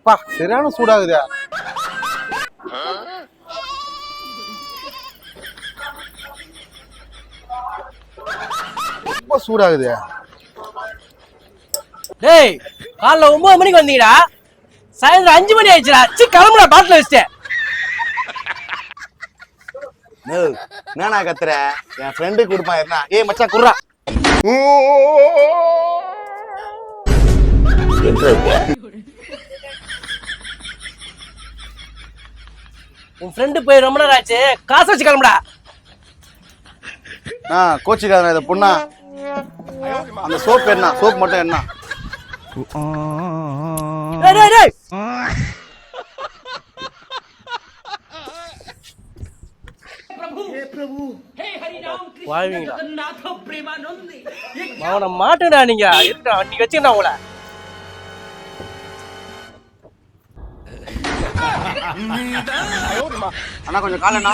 பா சரியான சூடாகுதே. ரொம்ப சூடாகுது. டேய் காலைல 9 மணிக்கு வந்தீங்கடா, சாயந்தரம் 5 மணி ஆயிடுச்சுடா. கிளம்புடா, பாட்டில் வச்சுட்டேன். என்னண்ணா கத்துற? என் ஃப்ரெண்டுக்கு கொடுப்பான் என்ன? ஏய் மச்சான் குர்ரா. உன் ஃப்ரெண்டு போய் ரொம்ப நேரம் ஆச்சு, காசு வச்சு கிளம்புடா. கோச்சிக்காத இதை பொண்ணா. அந்த சோப் என்ன? சோப் மட்டும் என்ன? டேய் டேய் அவனை மாட்டுடா. நீங்க இருக்கா அன்னைக்கு வச்சுக்கா உங்களை. அண்ணா கொஞ்சம் காலண்ணா.